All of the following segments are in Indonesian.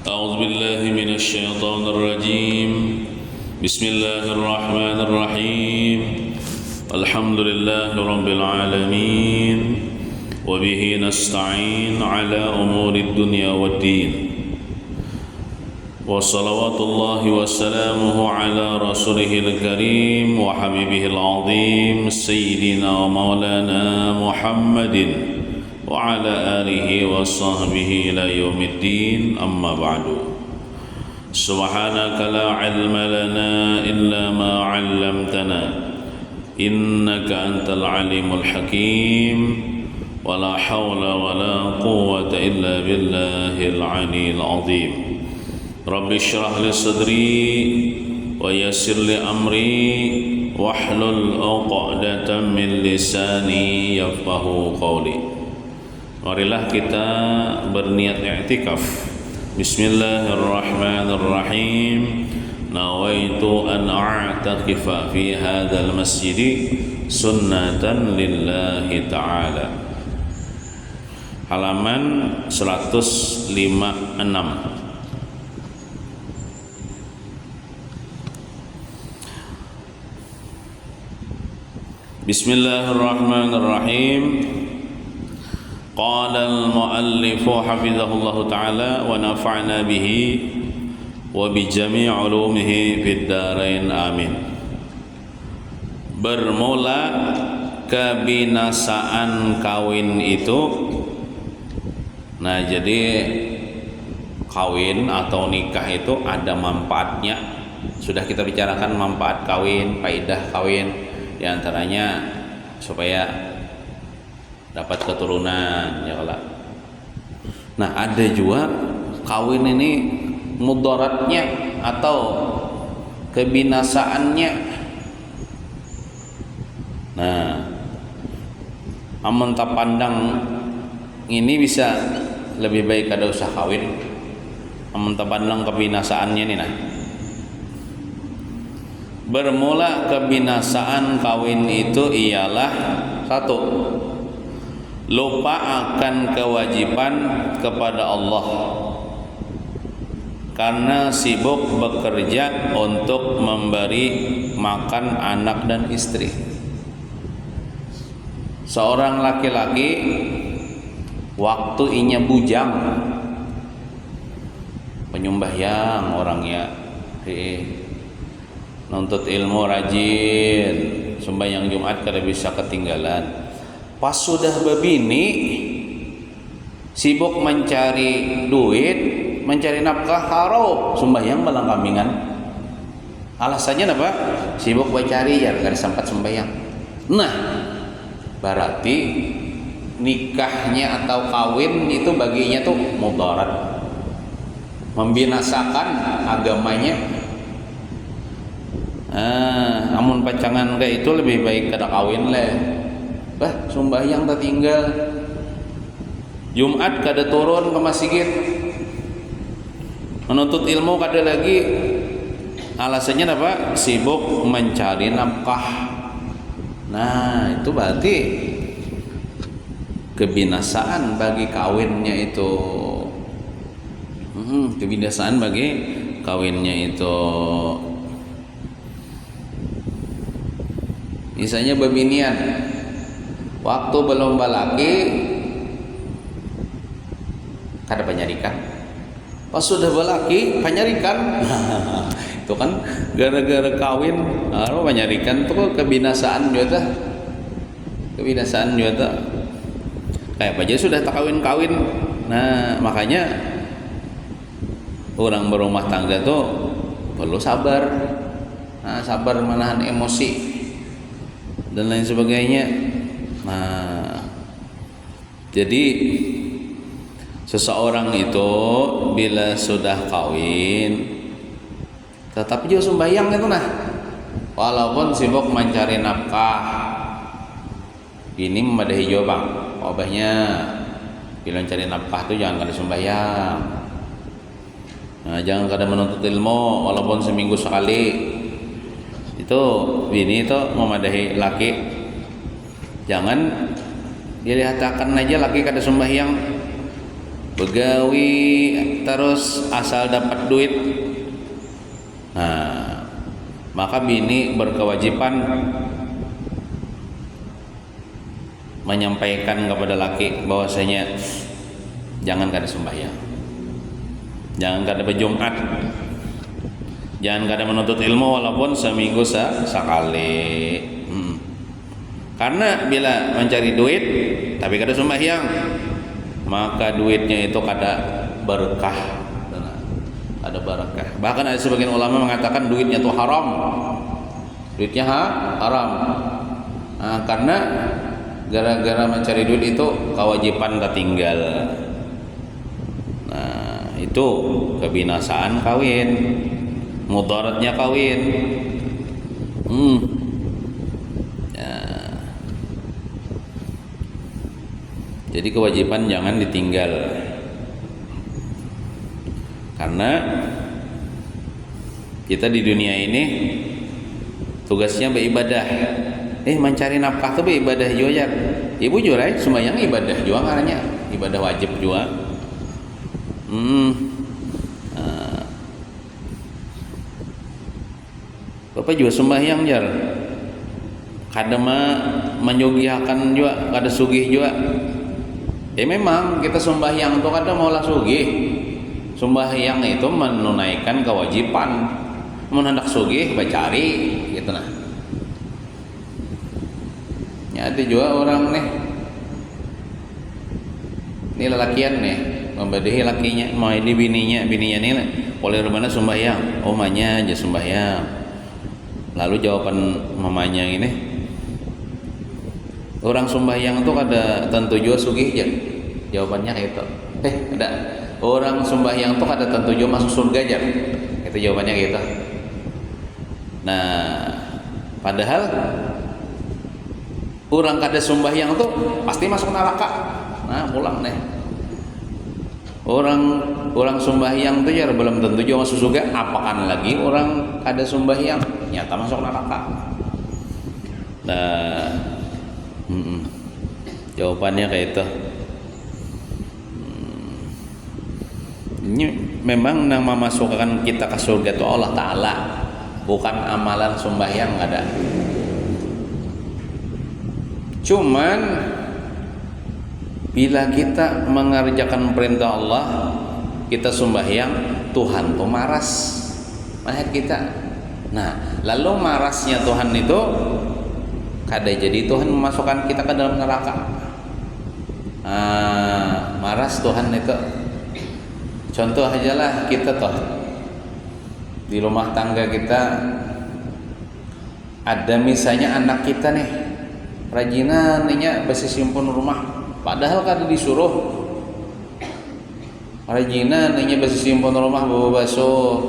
أعوذ بالله من الشيطان الرجيم بسم الله الرحمن الرحيم الحمد لله رب العالمين وبه نستعين على أمور الدنيا والدين وصلوات الله وسلامه على رسوله الكريم وحبيبه العظيم سيدنا ومولانا محمد وعلى آله وصحبه إلى يوم الدين أما بعد سبحانك لا علم لنا إلا ما علمتنا إنك أنت العليم الحكيم ولا حول ولا قوة إلا بالله العلي العظيم رب اشرح لي صدري ويسر لي أمري واحلل عقدة من لساني يفقه قولي. Marilah kita berniat i'tikaf. Bismillahirrahmanirrahim. Nawaitu an a'takifa fi hadzal masjid sunnatan lillahi ta'ala. Halaman 156. Bismillahirrahmanirrahim. Qala al-muallif hafizahullah ta'ala wa nafa'na bihi wa bi jami' ulumihi fid dharain amin. Bermula kebinasaan kawin itu. Nah, jadi kawin atau nikah itu ada manfaatnya. Sudah kita bicarakan manfaat kawin, faedah kawin, di antaranya supaya dapat keturunan, ya Allah. Nah, ada juga kawin ini mudaratnya atau kebinasaannya. Nah, amun tak pandang ini bisa lebih baik ada usah kawin. Amun tak pandang kebinasaannya nih nah. Bermula kebinasaan kawin itu ialah satu, lupa akan kewajiban kepada Allah karena sibuk bekerja untuk memberi makan anak dan istri. Seorang laki-laki waktu inya bujang penyembahyang orangnya, nuntut ilmu rajin, sembahyang Jumat kada bisa ketinggalan. Pas sudah bebini, sibuk mencari duit, mencari nafkah, harau sembahyang malang kambingan. Alasannya apa? Sibuk mencari ya, gak sempat sembahyang. Nah, berarti nikahnya atau kawin itu baginya tuh mudarat, membinasakan agamanya. Amun pacangan kayak itu lebih baik kada kawin leh. Sembahyang tak tinggal, Jumat kada turun ke masjid, menuntut ilmu kada lagi. Alasannya apa? Sibuk mencari nafkah. Nah, itu berarti kebinasaan bagi kawinnya itu. Kebinasaan bagi kawinnya itu. Misalnya bebinian, waktu belum balaki kada penyarikan, pas sudah balaki penyarikan. Itu kan gara-gara kawin harus penyarikan tuh kebinasaan juga. Kebinasaan juga. Kayak aja sudah tak kawin-kawin. Nah, makanya orang berumah tangga tuh perlu sabar. Nah, sabar menahan emosi dan lain sebagainya. Nah, jadi seseorang itu bila sudah kawin tetap juga sembahyang itu nah, walaupun sibuk mencari nafkah. Ini memadahi jawab, obahnya bila mencari nafkah itu jangan kada sembahyang. Nah, jangan kada menuntut ilmu walaupun seminggu sekali. Itu bini itu memadahi laki. Jangan dilihatkan aja laki kada sembahyang, begawi terus asal dapat duit. Nah, maka bini berkewajiban menyampaikan kepada laki bahwasanya jangan kada sembahyang, jangan kada berjumat, jangan kada menuntut ilmu walaupun seminggu sekali. Karena bila mencari duit tapi kada sembahyang, maka duitnya itu kada berkah, ada barakah. Bahkan ada sebagian ulama mengatakan duitnya itu haram, duitnya haram. Nah, karena gara-gara mencari duit itu kewajiban ketinggal. Nah, itu kebinasaan kawin, mudaratnya kawin. Ya. Jadi kewajiban jangan ditinggal. Karena kita di dunia ini tugasnya beribadah. Mencari nafkah itu beribadah juga ya. Ibu juga sembahyang ibadah juga karena ibadah wajib juga. Bapak juga sembahyang jar. Kada menyugihakan juga, kada sugih juga. Memang kita sembahyang itu kada maulah sugih. Sembahyang itu menunaikan kewajiban. Mun hendak sugih bacari gitu nah. Ya ada juga orang nih. Ini lelakian nih, membadahi lakinya, mau ini bininya nih oleh rumahnya sembahyang. Oh mamanya aja sembahyang. Lalu jawaban mamanya ini, orang sembahyang itu kada tentu juga sugih ya. Jawabannya kayak itu. Ada orang sembahyang itu kada tentu juga masuk surga aja. Itu jawabannya gitu. Nah, padahal orang kada sembahyang tuh pasti masuk neraka. Nah, pulang nih. Orang sembahyang tuh ya belum tentu juga masuk surga, apakan lagi orang kada sembahyang nyata masuk neraka. Nah, jawabannya kayak itu. Ini memang yang memasukkan kita ke surga itu Allah Ta'ala, bukan amalan sembahyang ada. Cuman bila kita mengerjakan perintah Allah, kita sembahyang, Tuhan tuh maras melihat kita. Nah, lalu marasnya Tuhan itu kada jadi Tuhan memasukkan kita ke dalam neraka. Maras Tuhan itu. Contoh aja lah kita toh di rumah tangga kita ada misalnya anak kita nih rajinan nih besi simpun rumah, padahal kan disuruh rajinan nih besi simpun rumah bawa basuh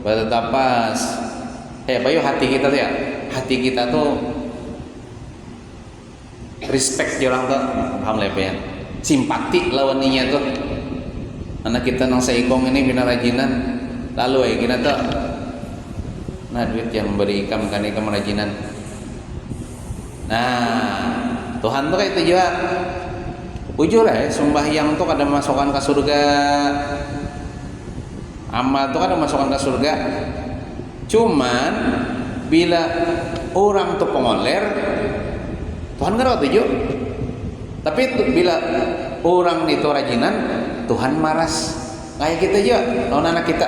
bata tapas. Bayu hati kita tuh ya, hati kita tuh respect orang tuh, paham lah ya, simpati lawan ninya tuh. Anak kita nang seikong ini bina rajinan, lalu kita tuh nah duit yang memberi ikam kan ikam rajinan. Nah, Tuhan tuh kayak itu juga. Jujur sembahyang tuh kada masukkan ke surga. Amal tuh kada masukkan ke surga. Cuman bila orang tuh pengoler, Tuhan nggak tujuh. Tapi bila orang itu rajinan, Tuhan maras. Kayak kita aja, lawan anak kita.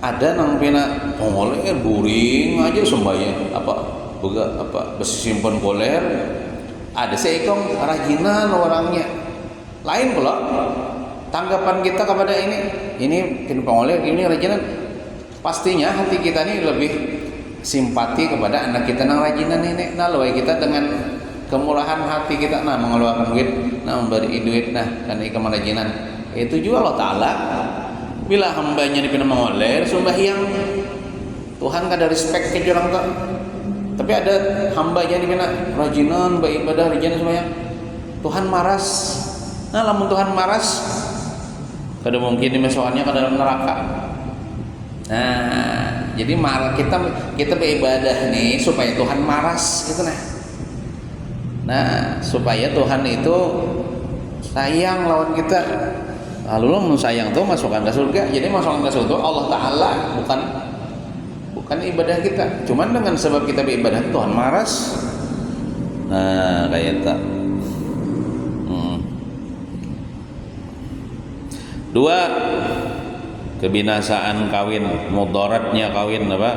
Ada nang pina pengoler buring aja sembahyang besi simpan koler. Ada seikong rajinan orangnya. Lain pula tanggapan kita kepada ini pina pengoler, ini rajinan. Pastinya hati kita ini lebih simpati kepada anak kita nang rajinan ini. Nah, lawan kita dengan kemurahan hati kita mengeluarkan duit, memberi duit karena ikam rajinan. Itu juga Allah Ta'ala bila hambanya dipina mengoler sembahyang, Tuhan kada respect ke orang tuh. Tapi ada hambanya dipina rajinan beribadah rajinan sembahyang, Tuhan maras. Nah, lamun Tuhan maras kada mungkin dimasukkannya ke dalam neraka. Nah, jadi marah kita beribadah nih supaya Tuhan maras gitu nah. Nah, supaya Tuhan itu sayang lawan kita. Lalu lo sayang tuh masukkan ke surga. Jadi masukkan ke surga Allah Ta'ala, bukan ibadah kita. Cuman dengan sebab kita beribadah Tuhan maras. Nah kayak tak. Dua, kebinasaan kawin, mudaratnya kawin apa?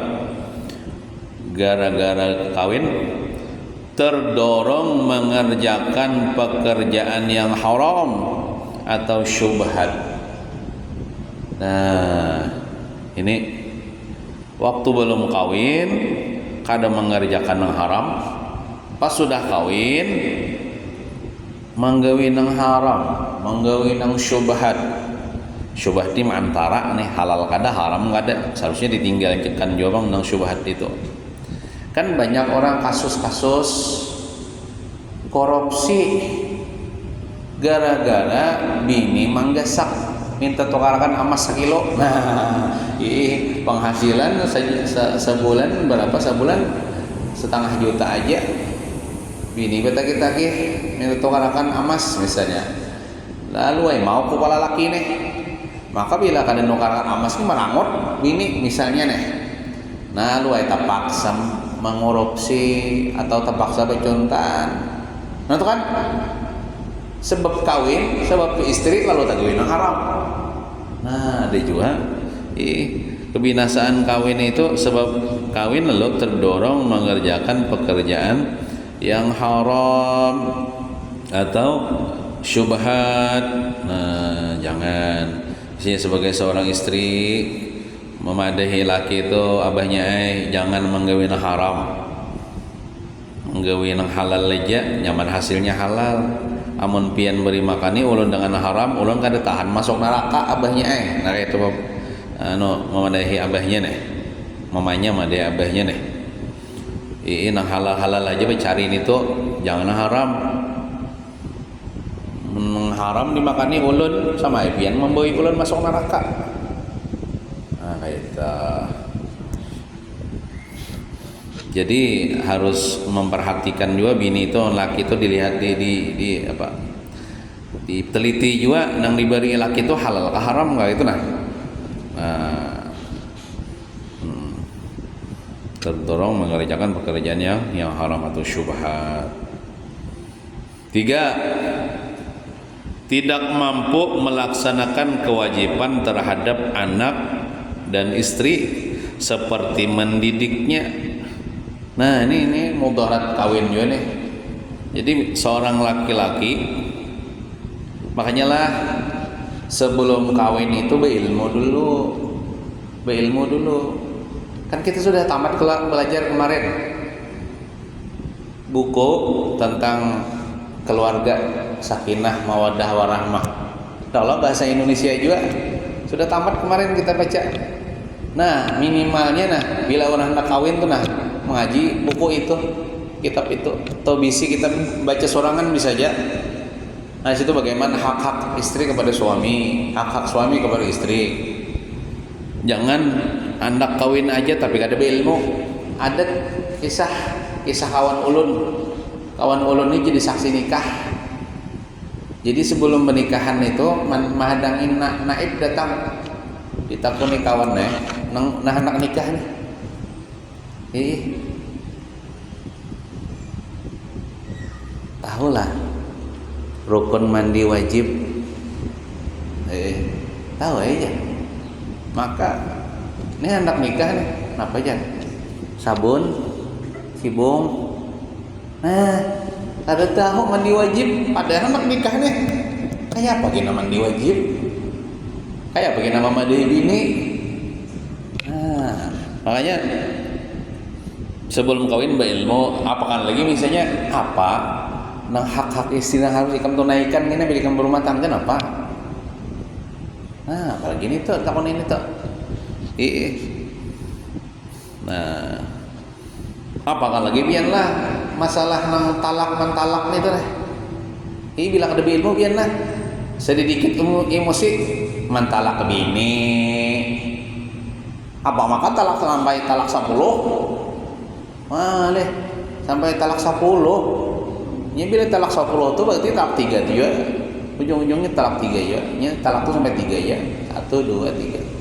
Gara-gara kawin terdorong mengerjakan pekerjaan yang haram atau syubhat. Nah, ini waktu belum kawin kadang mengerjakan yang haram, pas sudah kawin menggawi yang haram, menggawi yang syubhat. Syubhat ini antara nih halal kada haram kada, seharusnya ditinggalkan juga bang yang syubhat itu. Kan banyak orang kasus-kasus korupsi gara-gara bini manggasak minta tukarkan emas sekilo. Nah, penghasilan sebulan berapa? Sebulan 1,5 juta aja. Bini betaki-taki minta tukarkan emas misalnya. Lalu mau kepala laki nih. Maka bila kada nukarkan emas ini merangut bini misalnya nih. Nah, lu terpaksa mengorupsi atau terpaksa becontan. Nah, itu kan sebab kawin, sebab istri lalu tak kawin yang haram. Nah, ada juga kebinasaan kawin itu sebab kawin lalu terdorong mengerjakan pekerjaan yang haram atau syubhat. Nah, jangan. Misalnya sebagai seorang istri memadahi laki itu abahnya jangan menggawi yang haram, menggawi yang halal aja, nyaman hasilnya halal. Amun pian beri makani ulun dengan haram, ulun kada tahan masuk neraka abahnya nah itu memadahi abahnya nih, mamanya madahi abahnya nih. Nang halal aja cari itu jangan haram. Haram dimakani ulun sama pian membawa ulun masuk neraka. Nah kayak itu. Jadi harus memperhatikan juga bini itu, laki itu dilihat di apa? Diteliti juga nang diberi laki itu halal ke haram enggak itu nah. Terdorong mengerjakan pekerjaan yang haram atau syubhat. 3, tidak mampu melaksanakan kewajiban terhadap anak dan istri seperti mendidiknya. Nah ini mudarat kawin juga nih. Jadi seorang laki-laki, makanya lah sebelum kawin itu berilmu dulu. Kan kita sudah tamat belajar kemarin buku tentang keluarga, sakinah, mawaddah, warahmah. Kalau bahasa Indonesia juga sudah tamat kemarin kita baca. Nah minimalnya nah bila orang nak kawin tuh nah mengaji buku itu, kitab itu, atau bisi kita baca sorangan bisa aja. Nah situ bagaimana hak-hak istri kepada suami, hak-hak suami kepada istri. Jangan anak kawin aja tapi gak ada ilmu. Ada kisah kawan ulun ini jadi saksi nikah. Jadi sebelum pernikahan itu mahadangin naib datang ditakuni kawan nah anak nikah nih. Tahulah rukun mandi wajib. Tahu aja. Maka ini anak nikah nih, apa aja? Sabun, sibung. Nah, kada tahu mandi wajib. Padahal anak nikah nih. Kayak apa gina mandi wajib? Kayak apa gina mandi bini? Nah, makanya sebelum kawin berilmu, apakan lagi misalnya apa nang hak-hak istri yang harus ikam tunaikan gini bila ikam berumah tangga apa? Nah, apalagi ini tuh takon ini tuh. Nah, apakan lagi biarlah masalah nang mentalak nih tuh deh. Bila ada ilmu biarlah sedikit emosi mentalak ke bini. Apa maka talak sampai talak 10? Maleh sampai talak 10. Ya bila talak 10 itu berarti talak 3 juga. ujung-ujungnya talak 3 ya. Talak tuh sampai 3 ya. 1 2 3.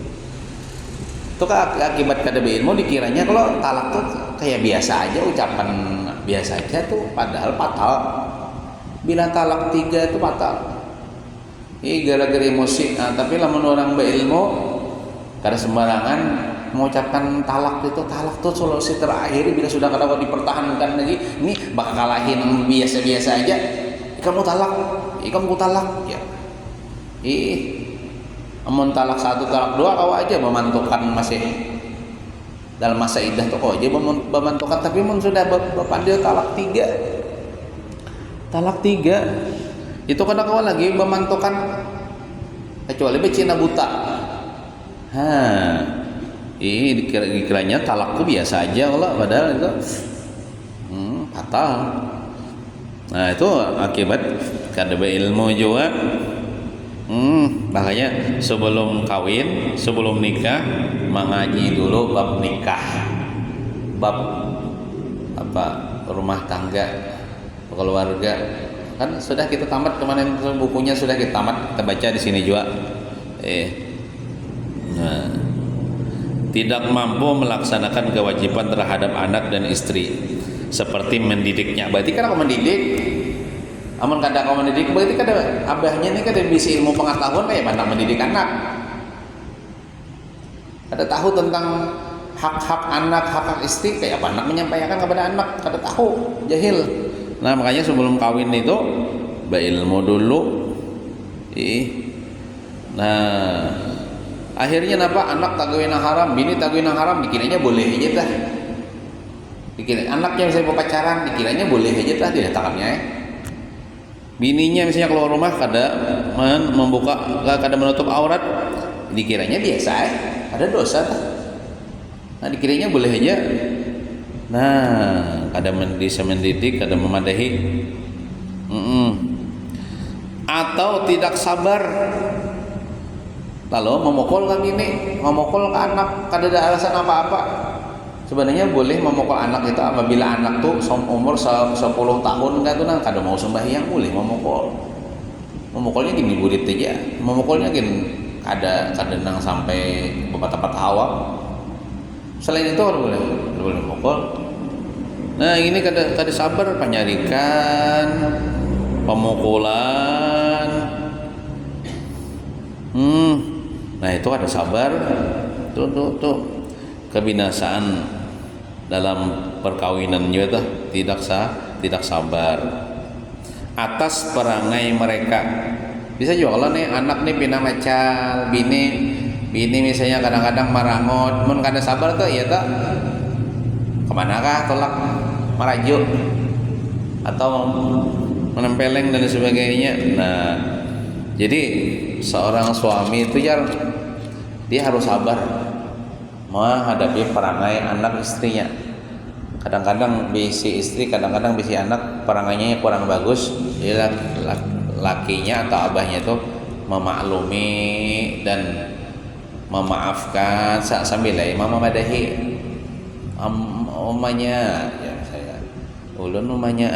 Itu akibat kada berilmu dikiranya kalau talak tuh kayak biasa aja, ucapan biasa aja tuh, padahal fatal. Bila talak 3 itu fatal. Gara-gara emosi. Nah, tapi lamun orang berilmu kada sembarangan mengucapkan talak itu. Talak tuh solusi terakhir. Bila sudah kada mau dipertahankan lagi, ini bakal kalahin biasa-biasa aja. Kamu talak ya. Amun talak 1 talak 2 kau aja memantukan masih dalam masa iddah tuh kau aja memantukan, tapi mun sudah bapak dia talak 3 itu kadang kau lagi memantukan kecuali becina buta. Ini dikiranya talak tuh biasa aja kalau padahal itu fatal. Nah itu akibat kada berilmu juga. Makanya sebelum kawin, sebelum nikah mengaji dulu bab nikah, bab apa rumah tangga, keluarga. Kan sudah kita tamat kemarin, bukunya sudah kita tamat, kita baca di sini juga. Nah, tidak mampu melaksanakan kewajiban terhadap anak dan istri seperti mendidiknya. Berarti kan aku mendidik. Amun kada kau mendidik berarti kada abahnya ini kada bisa ilmu pengetahuan kayak pandang mendidik anak. Kada tahu tentang hak-hak anak, hak-hak istri kayak apa anak menyampaikan kepada anak, kada tahu, jahil. Nah, makanya sebelum kawin itu berilmu dulu. Nah, akhirnya apa? Anak tagwin haram, bini tagwin haram, dikiranya boleh aja dah. Dikira anak yang saya mau pacaran, dikiranya boleh aja dah diletakkannya. Bininya misalnya keluar rumah kada menutup aurat, dikiranya biasa ada dosa. Nah dikiranya boleh aja. Nah kada bisa mendidik, kada memadahi. Atau tidak sabar, lalu memukul kan ini, memukul ke anak, kada ada alasan apa-apa. Sebenarnya boleh memukul anak itu apabila anak tuh umur 10 tahun kan tuh kada mau sembahyang, boleh memukul. Memukulnya gini burit aja. Memukulnya gini ada nang sampai tempat hawa. Selain itu boleh memukul. Nah, ini kada sabar penyarikan, pemukulan. Nah, itu ada sabar. Tuh kebinasaan dalam perkawinan juga tidak sabar atas perangai mereka. Bisa juga kalau nih anak nih pindah macal, bini misalnya kadang-kadang marangot, mun kada sabar tuh ya tak kemana kah tolak merajuk atau menempeleng dan sebagainya. Nah jadi seorang suami itu dia harus sabar menghadapi perangai anak istrinya. Kadang-kadang bisi istri, kadang-kadang bisi anak perangainya kurang bagus, jadi lakinya atau abahnya itu memaklumi dan memaafkan sambil memadahi omanya ya saya ulun umanya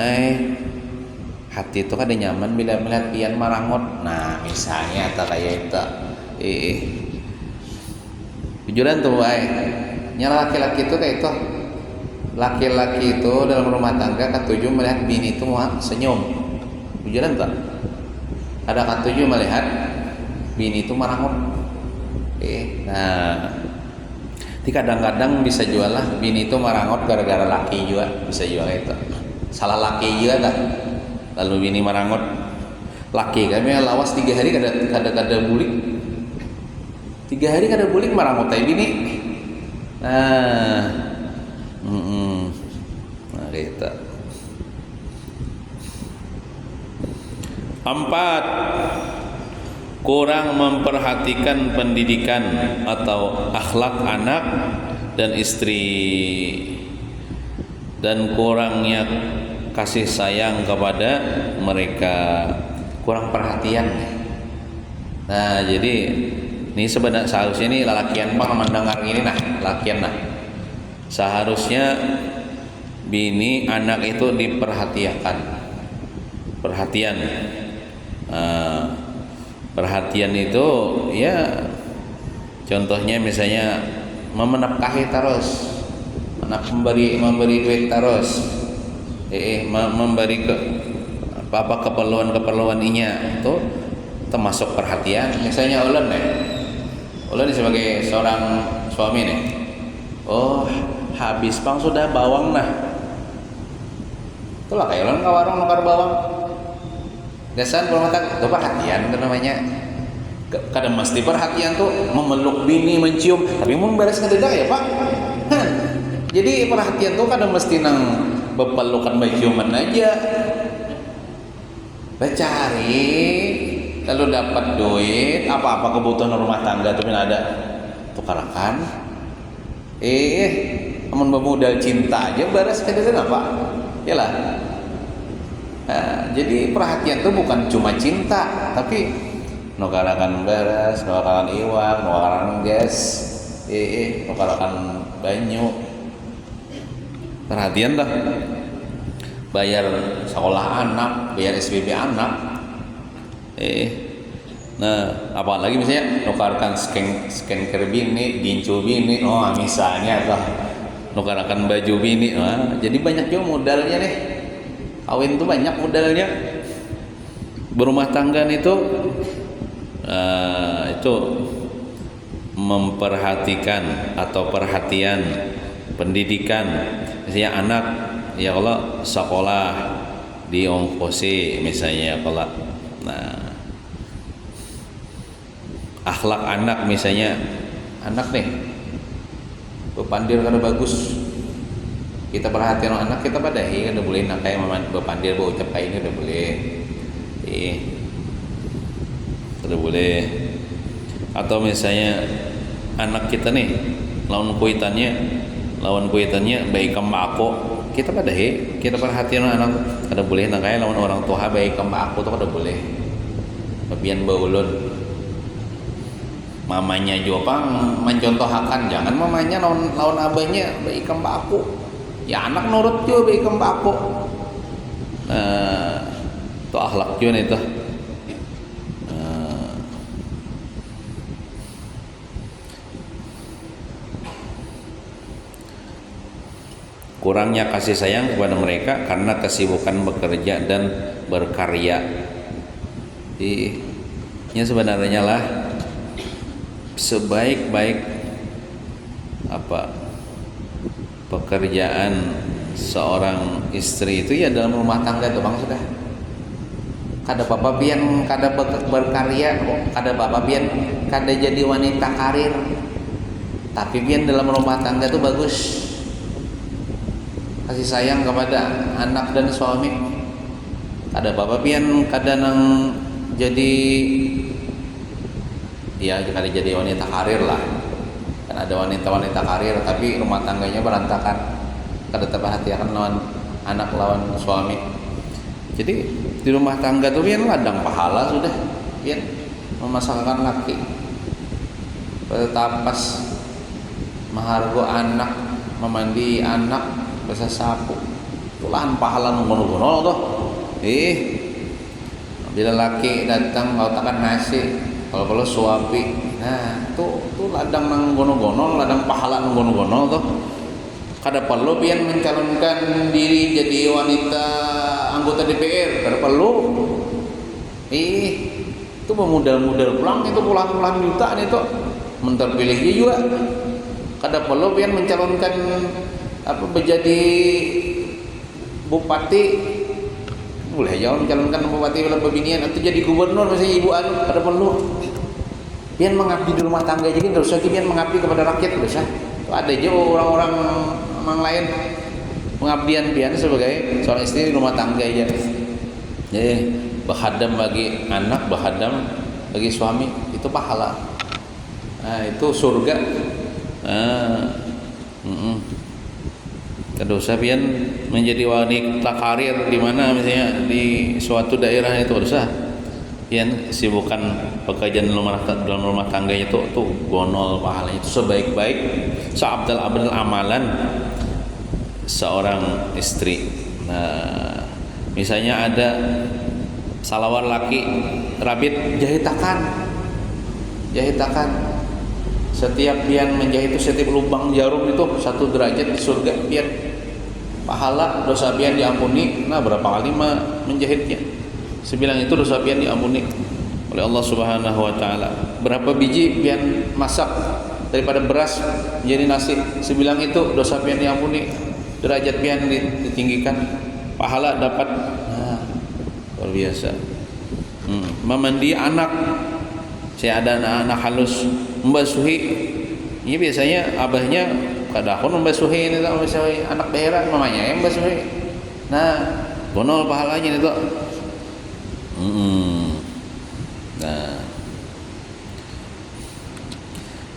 hati itu kada nyaman bila melihat pian marangot. Nah misalnya atau kayak itu jujuran tuh nyala laki-laki itu kayak itu, laki-laki itu dalam rumah tangga ketujuh melihat bini itu senyum. Jujuran tuh ada ketujuh melihat bini itu marangut. Nah kadang-kadang bisa jual lah bini itu marangut gara-gara laki juga, bisa jual itu salah laki juga dah. Lalu bini marangut, laki kami lawas 3 hari kada bulik, 3 hari kada bulik marangut tay bini. Nah kita 4 kurang memperhatikan pendidikan atau akhlak anak dan istri, dan kurangnya kasih sayang kepada mereka, kurang perhatian. Nah jadi ini sebenarnya seharusnya ini lalakian bang mendengar ini lalakian seharusnya bini anak itu diperhatikan, perhatian. Eh, perhatian itu ya contohnya misalnya menafkahi terus, memberi duit terus, memberi ke apa keperluan itu termasuk perhatian. Misalnya ulun sebagai seorang suami nih, oh habis bang sudah bawang nah, itulah kayak ulun ke warung nukar bawang. Biasanya kalau kata itu perhatian itu namanya. Kadang mesti perhatian tuh memeluk bini, mencium, tapi mau beres ngededak ya pak. Jadi perhatian tuh kadang mesti nang bepelukan menciuman aja. Cari kalau dapat duit apa-apa kebutuhan rumah tangga tuh ada tukarakan. Amun bermodal cinta aja beres ngededak apa? Yalah. Jadi perhatian tuh bukan cuma cinta, tapi nukarakan beres, nukarakan iwak, nukarakan gas, nukarakan banyu. Perhatian dah. Bayar sekolah anak, bayar SPP anak. Nah, apalagi misalnya nukarkan skincare bini, gincu bini, misalnya tuh nukarakan baju bini. Jadi banyak juga modalnya nih. Kawin tuh banyak modalnya. Berumah tangga itu memperhatikan atau perhatian pendidikan. Misalnya anak ya kalau sekolah diongkosi misalnya kalau akhlak anak misalnya anak nih bepandir kada bagus, kita perhatian anak kita padahi kada boleh nak kayak bepandir berucap kayak ini udah boleh. Tidak boleh. Atau misalnya anak kita nih lawan kuitannya baik kembak aku, kita padahi kita perhatian anak kada boleh nak kayak lawan orang tua baik kembak aku tuh kada boleh. Babian baulun mamanya juga mencontohkan, jangan mamanya lawan abahnya baik kembak aku, ya anak nurut juga baik kembak aku. Itu akhlak juga itu. Kurangnya kasih sayang kepada mereka karena kesibukan bekerja dan berkarya. Ini sebenarnya lah sebaik-baik pekerjaan seorang istri itu ya dalam rumah tangga itu bang sudah. Kada apa pian kada berkarya, kada apa pian kada jadi wanita karir. Tapi pian dalam rumah tangga itu bagus. Kasih sayang kepada anak dan suami. Kada apa pian kada nang jadi ya kada jadi wanita karir lah. Kan ada wanita-wanita karir tapi rumah tangganya berantakan. Kada terperhatikan lawan anak lawan suami. Jadi di rumah tangga tuh pian ladang pahala sudah, pian memasangkan laki, bertapas, mahargo anak, memandi anak, basa sapu, tulan pahala nunggu-nunggu tuh. Bila laki datang kau takkan nasi, kalau suapi, nah tuh ladang nang gono-gono, ladang pahala nang gono-gono tuh. Kada perlu pian mencalonkan diri jadi wanita anggota DPR, kada perlu. Itu memodal-modal pulang itu puluhan jutaan itu menterpilihnya juga. Kada perlu pian mencalonkan menjadi bupati. Boleh aja mencalonkan bupati bila pembinian atau jadi gubernur misalnya ibu anu, kada perlu. Pian mengabdi di rumah tangga aja kan terus lagi pian mengabdi kepada rakyat terus ya. Ada aja orang-orang lain pengabdian pian sebagai seorang istri di rumah tangga aja. Jadi berkhadam bagi anak, berkhadam bagi suami itu pahala. Nah, itu surga. Kada usah pian menjadi wanita karir di mana misalnya di suatu daerah itu usah. Pian sibukan pekerjaan dalam rumah tangganya tuh gonol pahalanya itu sebaik-baik seabdal amalan seorang istri. Nah, misalnya ada salawar laki rabit jahitakan setiap pian menjahit itu setiap lubang jarum itu 1 derajat di surga pian pahala dosa pian diampuni. Nah berapa kali menjahitnya sebilang itu dosa pian diampuni oleh Allah Subhanahu wa taala. Berapa biji pian masak daripada beras menjadi nasi sebilang itu dosa pian diampuni, derajat pian ditinggikan, pahala dapat. Nah, luar biasa. Memandi anak, saya ada anak halus membasuhi. Ini biasanya abahnya kadahun membasuhi ini tak membasuhi anak daerah mamanya yang membasuhi. Nah, bonol pahalanya itu. Nah.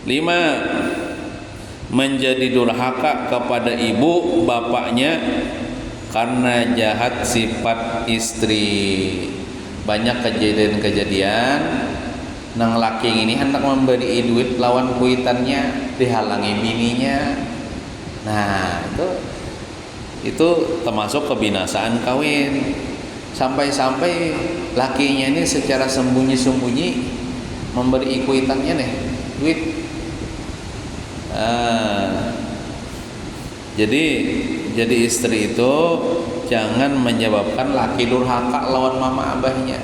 5. Menjadi durhaka kepada ibu bapaknya karena jahat sifat istri. Banyak kejadian-kejadian nang laki ini hendak memberi duit lawan kuitannya dihalangi bininya. Nah itu termasuk kebinasaan kawin. Sampai-sampai lakinya ini secara sembunyi-sembunyi memberi kuitannya nih duit. Jadi istri itu jangan menyebabkan laki durhaka lawan mama abahnya.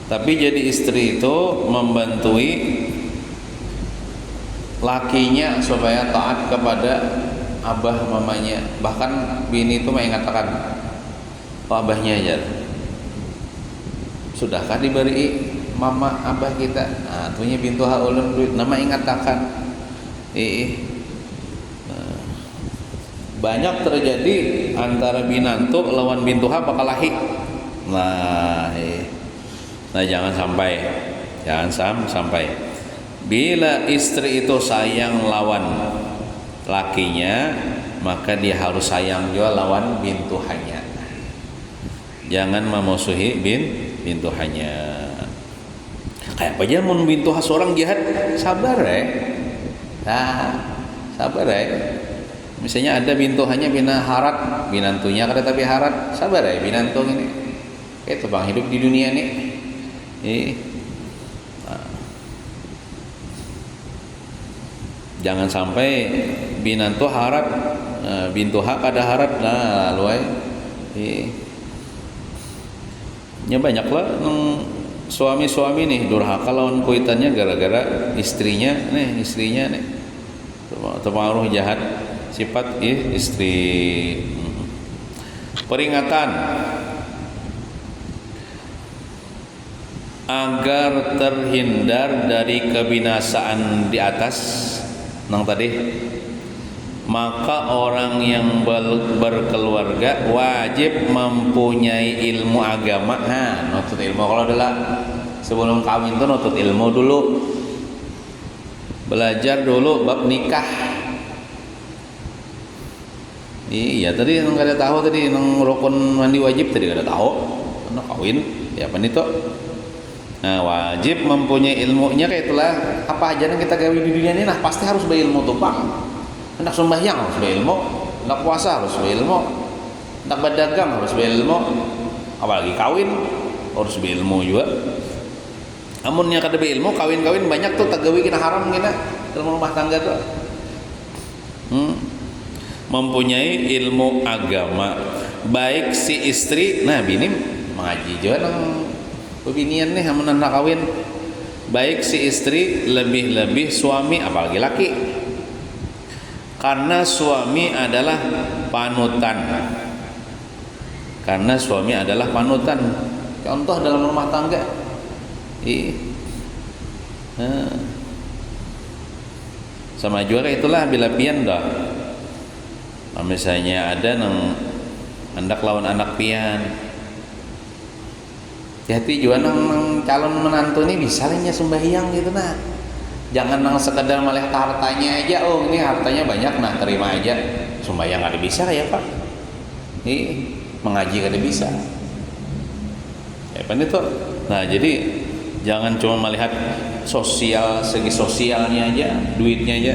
Tapi jadi istri itu membantui lakinya supaya taat kepada abah mamanya. Bahkan bini itu mengatakan, abahnya aja, sudahkah diberi mama abah kita? Nah, tuhnya bintu haulun duit nama ingatakan. Banyak terjadi antara binantu lawan bintuha bakal lahi. Nah, jangan sampai. Bila istri itu sayang lawan lakinya, maka dia harus sayang juga lawan bintuhanya. Jangan memusuhi bintuhanya. Kayak apa aja mun bintuha seorang jahat, sabar sabar misalnya ada bintuhanya bina harat, binantunya kada tapi harat, sabar binantu ini itu bang hidup di dunia ini. Jangan sampai binantu harat, bintuha kada harat. Nah luai nya banyak lah suami-suami nih durhaka lawan kuitannya gara-gara istrinya nih terpengaruh jahat sifat istri. Peringatan agar terhindar dari kebinasaan di atas nang tadi, maka orang yang berkeluarga wajib mempunyai ilmu agama. Nutut ilmu kalau adalah sebelum kawin tuh nutut ilmu dulu, belajar dulu bab nikah. Iya tadi nggak ada tahu tadi nang rukun mandi wajib tadi nggak ada tahu, nang kawin ya apa nih tuh. Nah wajib mempunyai ilmunya kayak itulah apa aja yang kita gawe di dunia ini. Nah pasti harus berilmu tuh bang. Hendak sembahyang harus berilmu, hendak puasa harus berilmu, hendak berdagang harus berilmu, apalagi kawin harus berilmu juga. Amunnya kada berilmu kawin-kawin banyak tuh tagawi kena haram kena dalam rumah tangga tuh. Mempunyai ilmu agama baik si istri, nah bini mengaji juga nang pebinian nih amun hendak kawin, baik si istri lebih-lebih suami apalagi laki. Karena suami adalah panutan. Contoh dalam rumah tangga. Sama juga itulah bila pian dah. Misalnya ada nang hendak lawan anak pian. Hati juga nang calon menantu ini bisa nya sembahyang gitu nah. Jangan nang sekedar melihat hartanya aja, oh ini hartanya banyak, nah terima aja. Sembahyang ada bisa ya pak? Mengaji ada bisa. Ya apa itu? Nah jadi jangan cuma melihat segi sosialnya aja, duitnya aja.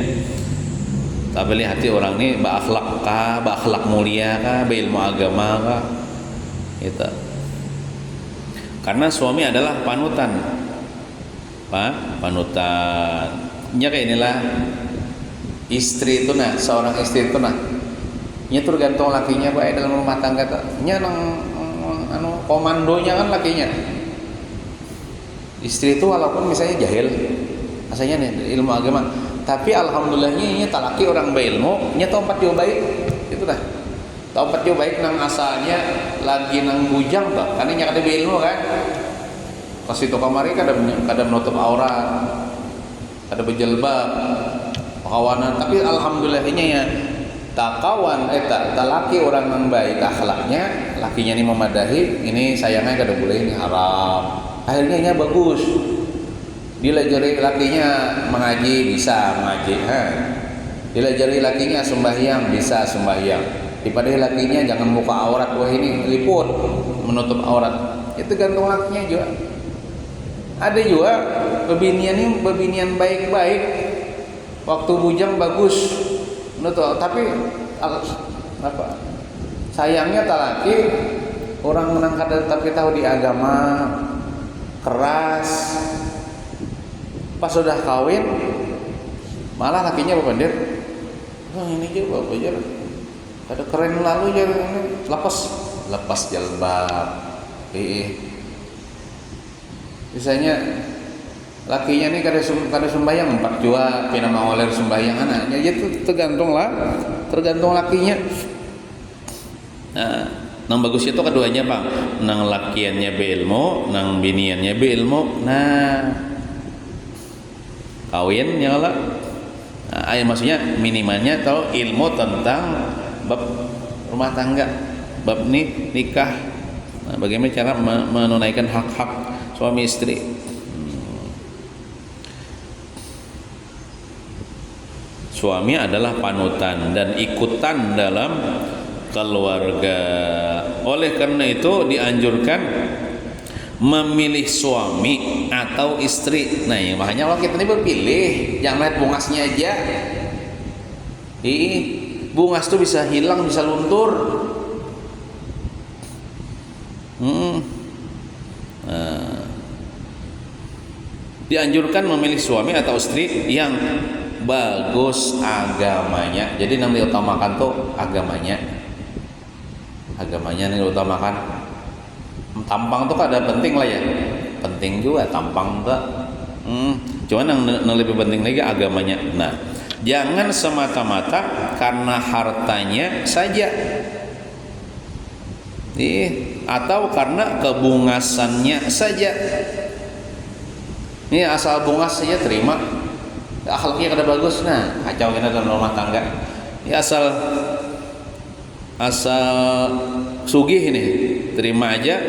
Tapi lihat hati orang ini berakhlak kah, berakhlak mulia kah, berilmu agama kah, gitu. Karena suami adalah panutan. Panutannya kayak inilah istri itu nah, seorang istri itu nah, nya tergantung lakinya baik dalam rumah tangga nya nang komandonya kan lakinya. Istri itu walaupun misalnya jahil asalnya nih ilmu agama, tapi alhamdulillahnya tak laki orang berilmu nya tahu empat jauh baik itu dah. Tahu empat jauh baik nang asalnya lagi nang bujang tuh, karena nya kada berilmu kan. Kasih to kamari kada menutup aurat, kada berjilbab, kawanan, tapi alhamdulillahnya ya tak kawan tak laki orang yang baik akhlaknya, lakinya ini memadahi, ini sayangnya kada boleh, ini haram. Akhirnya nya bagus. Dilajari lakinya mengaji, bisa mengaji. Dilajari lakinya sembahyang, bisa sembahyang. Dipadahi lakinya jangan buka aurat, wah ini liput menutup aurat. Itu gantung lakinya juga. Ada juga bebinian baik-baik, waktu bujang bagus, menutup, tapi apa? Sayangnya tak laki orang menangkap tapi tahu di agama keras. Pas sudah kawin malah lakinya berpandir, wah ini juga bapak jar, ada keren lalu jar, lepas jalbab, misalnya lakinya nih kada sembahyang 4 jua, pina mau oler sembahyang anaknya, itu tergantung lakinya. Nah, nang bagus itu keduanya bang, nang lakiannya beilmu, nang biniannya beilmu. Nah, kawinnya lah. Nah, maksudnya minimalnya tahu ilmu tentang bab rumah tangga, bab nikah. Nah, bagaimana cara menunaikan hak-hak suami istri. Suami adalah panutan dan ikutan dalam keluarga. Oleh karena itu dianjurkan memilih suami atau istri. Nah, yang makanya kalau kita ini berpilih, jangan lihat bungasnya aja. Bungas itu bisa hilang, bisa luntur. Dianjurkan memilih suami atau istri yang bagus agamanya. Jadi yang diutamakan tuh agamanya yang diutamakan. Tampang tuh ada penting lah ya, penting juga tampang tuh. Cuman yang lebih penting lagi agamanya. Nah, jangan semata-mata karena hartanya saja, atau karena kebungasannya saja. Ini asal bungas saja terima, akhlaknya kada bagus, nah kacau kita dalam rumah tangga. Ya asal sugih ini terima aja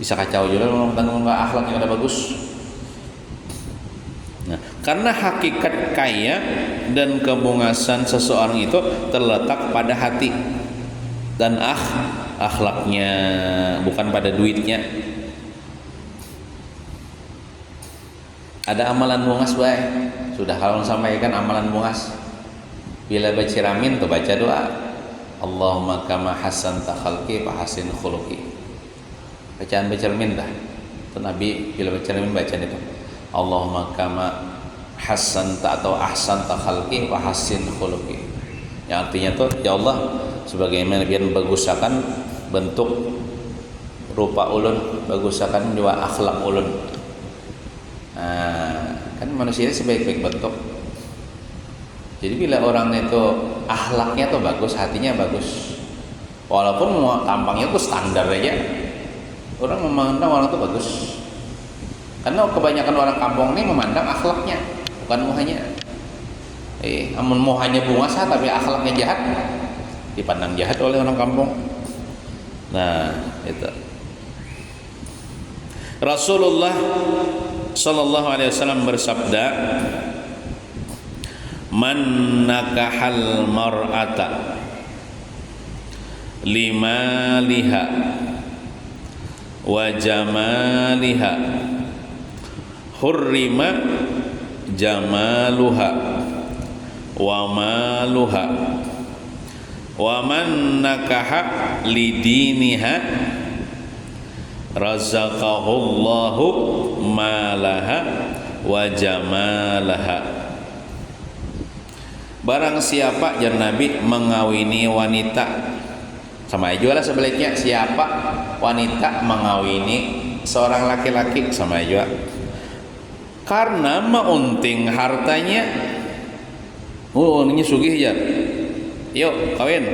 bisa kacau juga dalam rumah tangga, akhlaknya kada bagus. Nah, karena hakikat kaya dan kebungasan seseorang itu terletak pada hati dan akhlaknya, bukan pada duitnya. Ada amalan bungas baik. Sudah kalau sampaikan amalan bungas. Bila berciramin tuh baca doa. Allahumma kama hasanta khalqi fa hasin khuluqi. Bacaan bercermin dah. Itu Nabi bila bercermin bacaan itu. Allahumma kama hasanta atau ahsanta khalqi fa hasin khuluqi. Yang artinya tuh ya Allah sebagaimana biar bagusakan bentuk rupa ulun, bagusakan juga akhlak ulun. Kan manusia sebaik-baik bentuk. Jadi bila orang itu akhlaknya tuh bagus, hatinya bagus, walaupun tampangnya tuh standar aja, orang memandang orang itu bagus. Karena kebanyakan orang kampung ini memandang akhlaknya, bukan muhanya. Amun muhanya bungas tapi akhlaknya jahat, dipandang jahat oleh orang kampung. Nah, itu. Rasulullah sallallahu alaihi wasallam bersabda, man nakahal mar'ata limaliha wa jamaliha hurrima jamaluha wa maluha wa man nakaha lidiniha razaqahullahu malaha wa jamalaha. Barang siapa jan Nabi mengawini wanita, sama aja lah sebaliknya, siapa wanita mengawini seorang laki-laki sama aja, karena meunting hartanya. Oh ini sugih ya, yuk kawin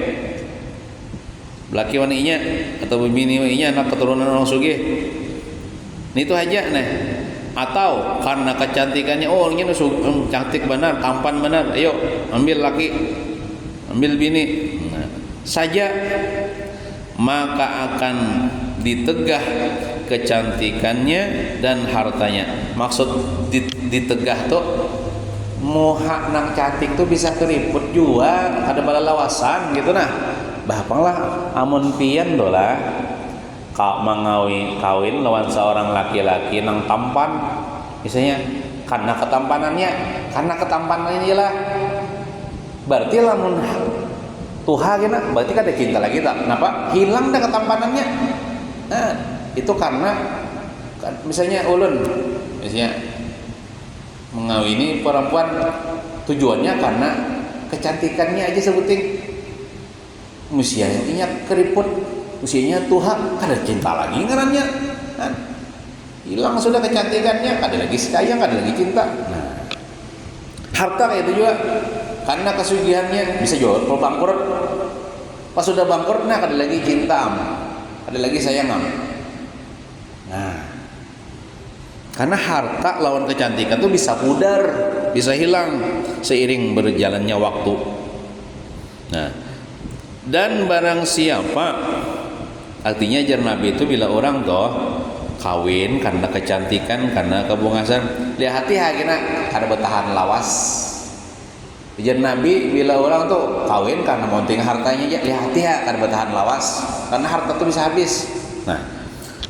laki waninya atau bini waninya anak keturunan orang sugih, itu aja nah. Atau karena kecantikannya, oh ini cantik benar, tampan benar, ayo ambil laki, ambil bini, nah, saja, maka akan ditegah kecantikannya dan hartanya. Maksud ditegah tuh muha nang cantik tuh bisa keriput juga, ada bala lawasan gitu nah. Bahkan lah amun pian dolah kau kawin lawan seorang laki-laki nang tampan, misalnya karena ketampanannya lah, berarti lamun tuha gitu, berarti kan ada cinta lagi tak? Kenapa? Hilang dah ketampanannya. Nah, itu karena misalnya ulun, misalnya mengawini perempuan tujuannya karena kecantikannya aja sebuting, usianya keriput, usianya tuha, kada cinta lagi ngarannya, kan? Hilang sudah kecantikannya, kada lagi sayang, kada lagi cinta. Nah, harta kayak itu juga, karena kesugihannya bisa jual kalau bangkrut. Pas sudah bangkrut, nah kada lagi cinta, kada lagi sayang. Nah, karena harta lawan kecantikan tuh bisa pudar, bisa hilang seiring berjalannya waktu. Nah, dan barang siapa, artinya jar Nabi itu bila orang toh kawin karena kecantikan, karena kebungasan, lihat hati kena kada bertahan lawas. Jar Nabi bila orang tuh kawin karena monting hartanya aja, lihat hati kada bertahan lawas, karena harta tuh bisa habis. Nah,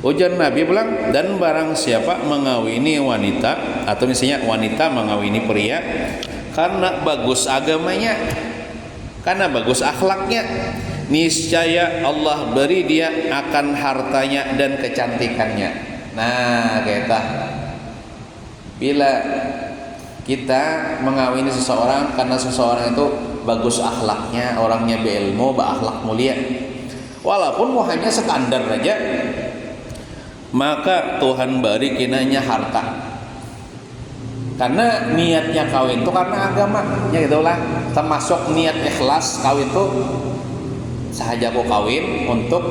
ujar Nabi bilang, dan barang siapa mengawini wanita, atau misalnya wanita mengawini pria karena bagus agamanya, karena bagus akhlaknya, niscaya Allah beri dia akan hartanya dan kecantikannya. Nah, kita bila kita mengawini seseorang karena seseorang itu bagus akhlaknya, orangnya berilmu, berakhlak mulia, walaupun hanya standar aja, maka Tuhan beri kinanya harta. Karena niatnya kawin itu karena agama, ya gitulah. Termasuk niat ikhlas kawin itu, sahaja aku kawin untuk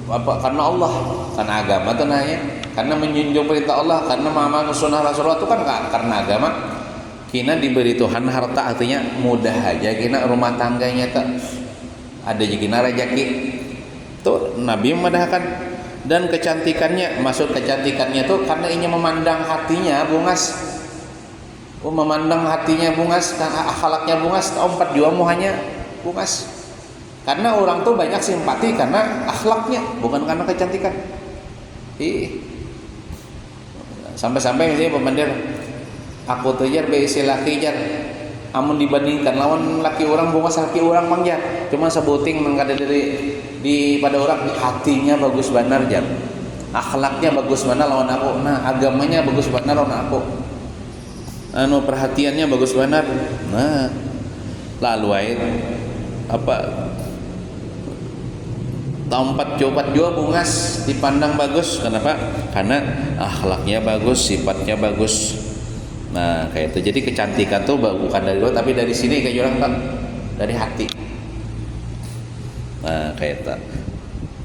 apa? Karena Allah, karena agama tuh nanya, karena menjunjung perintah Allah, karena mama sunnah Rasulullah itu kan karena agama. Kina diberi Tuhan harta, artinya mudah aja kina rumah tangganya tuh ada kina rezeki. Tuh Nabi memadahkan. Dan kecantikannya, maksud kecantikannya tuh karena ini memandang hatinya bungas, memandang hatinya bungas, akhlaknya bungas, empat jua muhanya bungas. Karena orang tuh banyak simpati karena akhlaknya, bukan karena kecantikan. Sampai-sampai misalnya pemandir, aku tuh jar beisi laki jar, amun dibandingkan lawan laki orang bungas, laki orang mangjar, cuma sebuting mengkada di pada orang, hatinya bagus benar jar, akhlaknya bagus benar lawan aku, nah agamanya bagus benar lawan aku, perhatiannya bagus benar. Nah, lalu air apa tempat cobat jua bungas dipandang bagus, kenapa? Karena akhlaknya bagus, sifatnya bagus. Nah kayak itu. Jadi kecantikan tuh bukan dari luar, tapi dari sini kayak orang tak, dari hati. Nah kayak itu.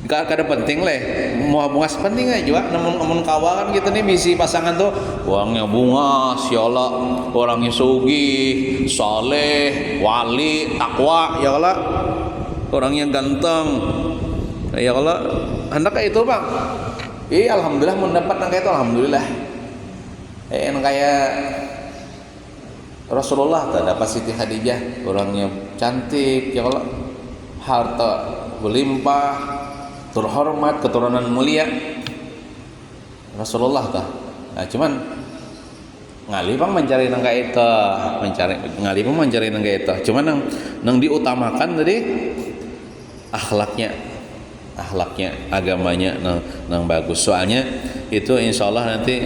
Gak ada penting leh, mau bungas penting aja juga. Namun kawan gitu nih bisi pasangan tuh, uangnya bungas, ya Allah, orangnya sugih, soleh, wali, takwa, ya Allah, orangnya ganteng, ya Allah, hendak kayak itu bang. Alhamdulillah mendapat kayak itu, alhamdulillah. Yang kayak Rasulullah dapat Siti Khadijah, orangnya cantik, ya Allah, harta berlimpah, terhormat, keturunan mulia, Rasulullah tah. Nah, cuman ngali bang mencari nangka itu, mencari nangka itu. Cuman nang diutamakan tadi akhlaknya, akhlaknya, agamanya nang bagus. Soalnya itu insya Allah nanti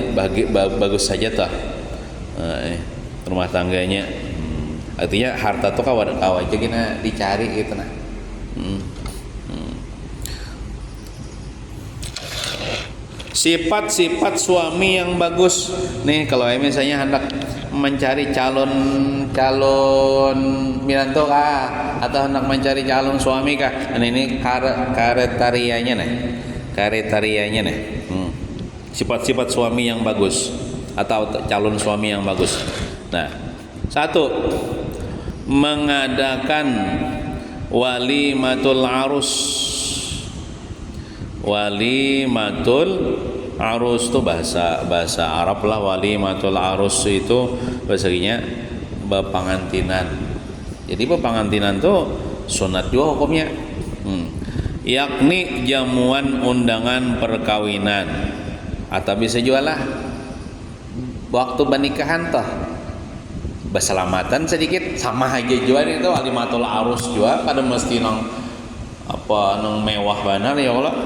bagus saja toh rumah tangganya. Artinya harta tuh kawan aja gina dicari gitu nah. Sifat-sifat suami yang bagus nih, kalau misalnya hendak mencari calon miranto kah atau hendak mencari calon suami kah, nah ini karetarianya nih sifat-sifat suami yang bagus atau calon suami yang bagus. Nah, satu, mengadakan walimatul arus itu bahasa Arab lah. Walimatul arus itu bahasanya bepangantinan. Jadi bepangantinan tuh sunat juga hukumnya. Yakni jamuan undangan perkawinan atau bisa juga lah waktu pernikahan toh berselamatan sedikit sama aja juga itu walimatul arus juga kada mesti nang mewah benar ya Allah.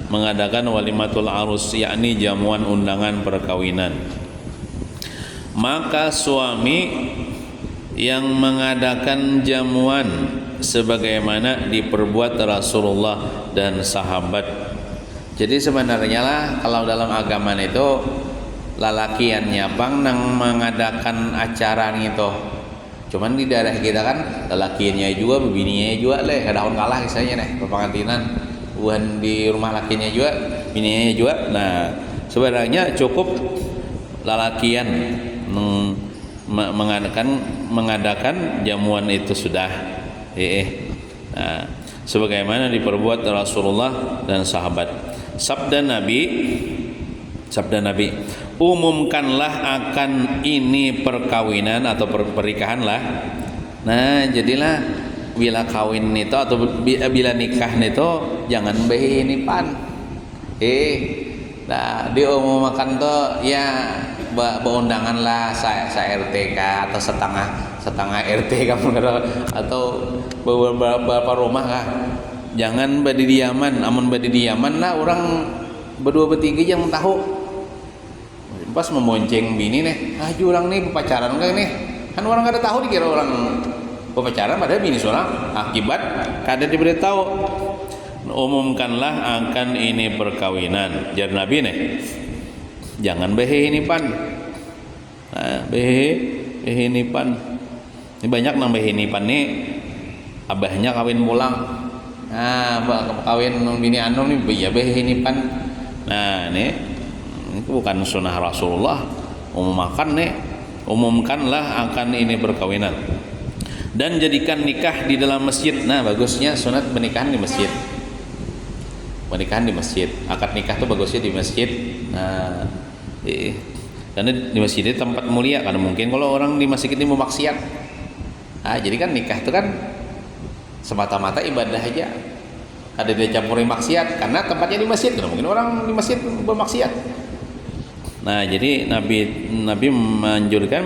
Mengadakan walimatul arus yakni jamuan undangan perkawinan. Maka suami yang mengadakan jamuan sebagaimana diperbuat Rasulullah dan sahabat. Jadi sebenarnya lah kalau dalam agama itu lalakian nyapang nang mengadakan acara gitu. Cuman di daerah kita kan lalakiannya juga, bininya juga kadang kalah misalnya nih pengantinan. Bukan di rumah lakinya juga, bininya juga. Nah, sebenarnya cukup lalakian mengadakan jamuan itu sudah. Nah, sebagaimana diperbuat Rasulullah dan sahabat. Sabda Nabi, umumkanlah akan ini perkawinan atau pernikahan lah. Nah, jadilah bila kawin itu atau bila nikah itu jangan behinipan. Nah, diumumkan tuh ya beundangan lah sa RT kah atau setengah RT kamu atau beberapa rumah kah. Jangan badidiaman, amun badidiaman lah orang berdua bertiga yang tahu. Pas memonceng bini nih, orang nih pacaran kan nih. Kan orang kada tahu dikira orang pacaran padahal bini seorang, akibat kada diberitahu. Umumkanlah akan ini perkawinan. Jar Nabi nih, jangan behinipan. Nah, behinipan. Ini banyak nang behinipan nih, abahnya kawin pulang. Nah, kawin bini anu nih ya behinipan. Nah, ini bukan sunnah Rasulullah. Umumkanlah akan ini perkawinan. Dan jadikan nikah di dalam masjid. Nah, bagusnya sunat pernikahan di masjid. Pernikahan di masjid. Akad nikah tuh bagusnya di masjid. Nah, karena di masjid itu tempat mulia. Karena mungkin kalau orang di masjid ini mau maksiat. Nah, jadi kan nikah itu kan semata-mata ibadah aja. Ada dicampuri maksiat karena tempatnya di masjid. Karena mungkin orang di masjid bermaksiat. Nah, jadi Nabi menganjurkan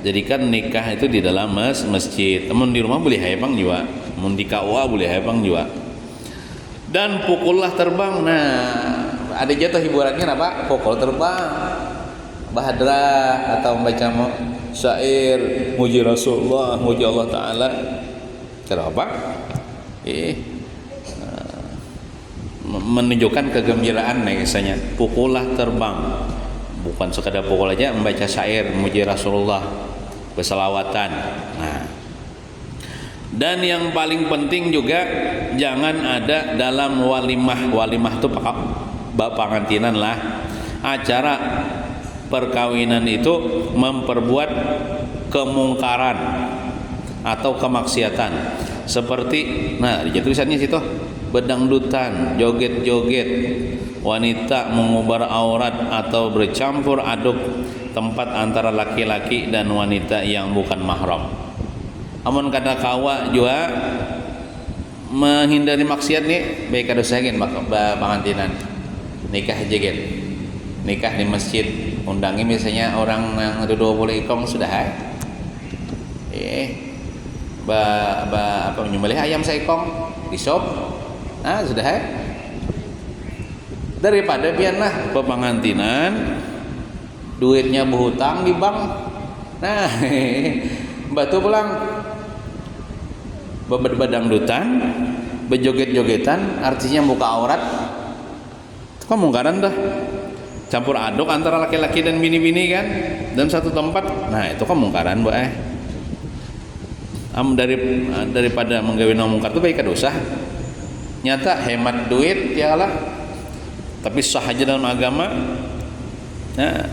jadikan nikah itu di dalam masjid. Teman di rumah boleh hayapang juga, mun di KUA boleh hayapang juga. Dan pukullah terbang. Nah, ada jatuh hiburannya apa? Pukul terbang, bahadra atau membaca syair muji Rasulullah, muji Allah Taala. Cara apa? Menunjukkan kegembiraan biasanya. Pukullah terbang. Bukan sekadar pukul aja, membaca syair muji Rasulullah, berselawatan. Nah, dan yang paling penting juga jangan ada dalam walimah itu pengantinan lah, acara perkawinan itu memperbuat kemungkaran atau kemaksiatan seperti, nah di tulisannya situ, bedangdutan, joget-joget, wanita mengubar aurat atau bercampur aduk tempat antara laki-laki dan wanita yang bukan mahram. Amun kada kawa juga menghindari maksiat nih, baik kada sakin pengantinan nikah jeget, nikah di masjid, undangi misalnya orang yang ada 20 ikong sudah apa menyembelih ayam seekong di shop. Sudah ya. Daripada biarlah pepengantinan duitnya berhutang di bank. Nah, batu pulang bebadangdutan, bejoget-jogetan, artinya buka aurat. Itu kemungkaran dah. Campur aduk antara laki-laki dan bini-bini kan dalam satu tempat. Nah, itu kemungkaran, Bu. Daripada menggawe mungkar itu baik dosa. Nyata hemat duit ya lah. Tapi sah aja dalam agama. Nah,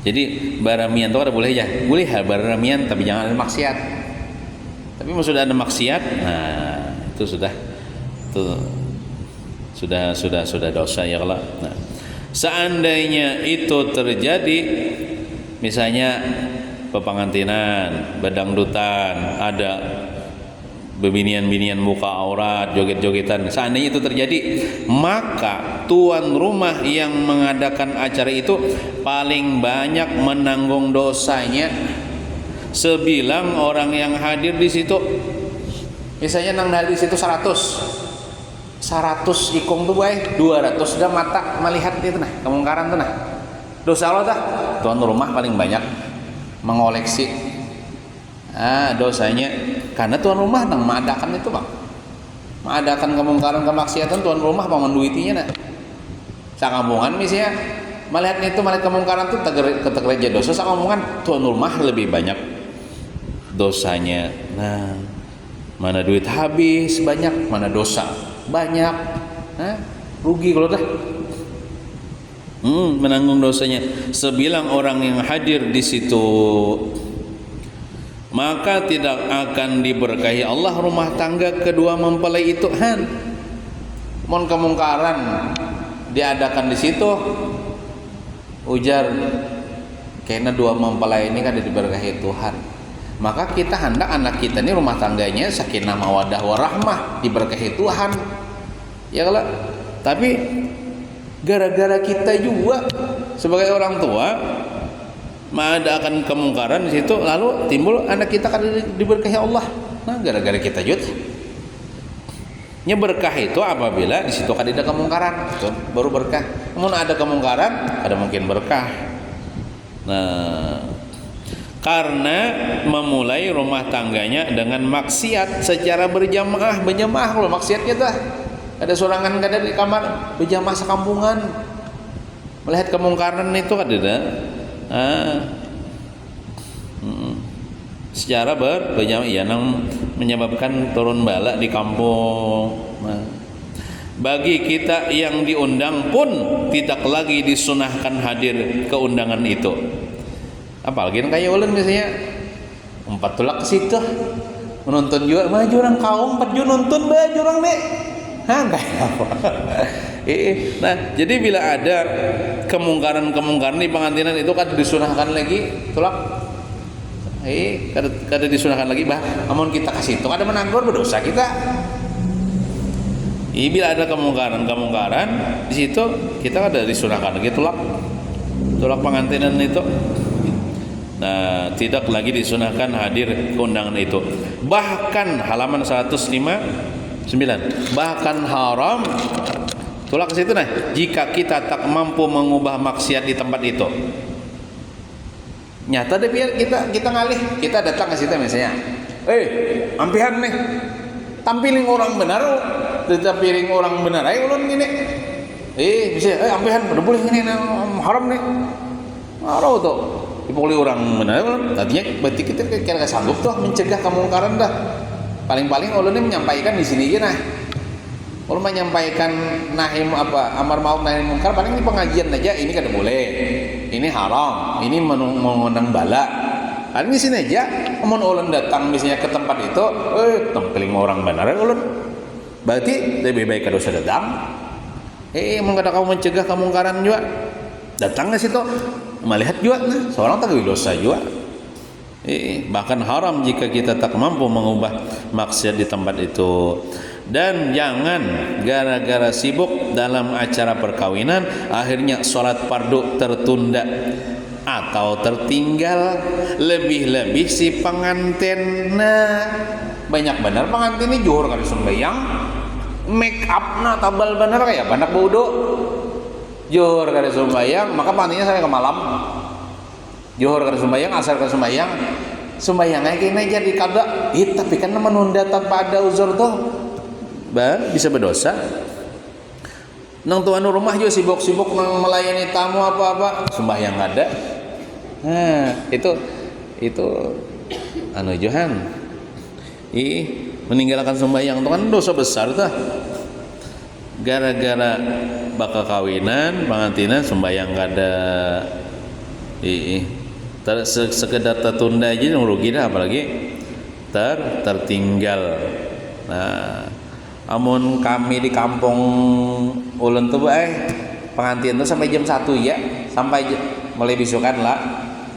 jadi baramian itu ada boleh ya, boleh baramian tapi jangan ada maksiat. Tapi sudah ada maksiat, nah itu sudah dosa ya kalau. Nah, seandainya itu terjadi, misalnya pepengantinan, bedangdutan, ada bebinian-binian buka aurat, joget-jogetan, seandainya itu terjadi, maka tuan rumah yang mengadakan acara itu paling banyak menanggung dosanya sebilang orang yang hadir di situ. Misalnya nang hadir di situ 100 ikung tuh bae 200 sudah mata melihat itu nah kemungkaran tuh nah dosa Allah dah. Tuan rumah paling banyak mengoleksi dosanya karena tuan rumah nang mengadakan itu bang, mengadakan kemungkaran kemaksiatan tuan rumah bangun duitinya nah sakampungan misalnya melihat itu melihat kemungkaran itu ketegereja dosa sakampungan tuan rumah lebih banyak dosanya. Nah, mana duit habis banyak, mana dosa banyak, rugi kalau dah menanggung dosanya sebilang orang yang hadir di situ. Maka tidak akan diberkahi Allah rumah tangga kedua mempelai itu. Mon kemungkaran diadakan di situ, ujar karena dua mempelai ini kan diberkahi Tuhan. Maka kita hendak anak kita ini rumah tangganya sakinah mawaddah warahmah, diberkahi Tuhan. Ya kalau tapi gara-gara kita juga sebagai orang tua mengadakan kemungkaran di situ, lalu timbul anak kita kan diberkahi Allah. Nah, gara-gara kita juga. Nya berkah itu apabila di situ kan ada kemungkaran, itu baru berkah. Namun ada kemungkaran, ada mungkin berkah. Nah, karena memulai rumah tangganya dengan maksiat secara berjamaah kalau maksiatnya tuh ada sorangan kada di kamar berjamaah sekampungan melihat kemungkaran itu ada secara berjamaah ya nang menyebabkan turun bala di kampung. Nah, bagi kita yang diundang pun tidak lagi disunahkan hadir ke undangan itu. Apalagi kayak ulun misalnya 4 tulak ke situ menonton juga maju orang kaum 4 juga nonton baju orang nih kayak apa. Nah, jadi bila ada kemungkaran di pengantinan itu kan disunahkan lagi tulak. Kada disunahkan lagi bah. Namun kita kasih itu ada menanggur berdosa kita. Bila ada kemungkaran di situ kita ada disunahkan lagi tulak pengantinan itu. Nah, tidak lagi disunahkan hadir ke undangan itu. Bahkan halaman 159, bahkan haram tulak ke situ nah jika kita tak mampu mengubah maksiat di tempat itu. Nyata deh biar kita ngalih, kita datang ke situ misalnya. Ampihan nih. Tampilin orang benar, piring orang benar aja ulun gini. Bisa ampihan udah boleh gini haram nih. Haram tuh. Dipukuli orang benar, tadinya berarti kita kira sanggup tuh mencegah kemungkaran dah. Paling-paling ulun ini menyampaikan di sini aja nah. Ulun menyampaikan amar ma'ruf nahi munkar paling di pengajian aja ini kada boleh. Ini haram, ini mengundang bala. Paling di sini aja. Amun ulun datang misalnya ke tempat itu, tempeling orang benar ulun. Berarti lebih baik kada usah datang. Mengada kamu mencegah kemungkaran juga. Datang ke situ melihat juga nah, seorang tak dosa juga. Bahkan haram jika kita tak mampu mengubah maksiat di tempat itu. Dan jangan gara-gara sibuk dalam acara perkawinan akhirnya sholat fardu tertunda atau tertinggal. Lebih-lebih si pengantin, nah banyak benar pengantin ini juhur kali sembahyang make up na tabal bener kayak banak bodo johor kada sembayang maka pantinya saya ke malam johor kada sembayang asar kada sembayang sembayangnya kayaknya jadi kada tapi kan menunda tanpa ada uzur tuh bisa berdosa. Nang tuan rumah juga sibuk-sibuk nang melayani tamu apa-apa sembahyang ada. Itu anu Johan. Meninggalkan sembahyang itu kan dosa besar tuh. Gara-gara bakal kawinan, pengantinan sembahyang kada. Sekedar tertunda aja rugi dah apalagi tertinggal. Nah, amun kami di kampung ulun tuh pengantin tuh sampai jam 1 ya, sampai mulai bisukan lah,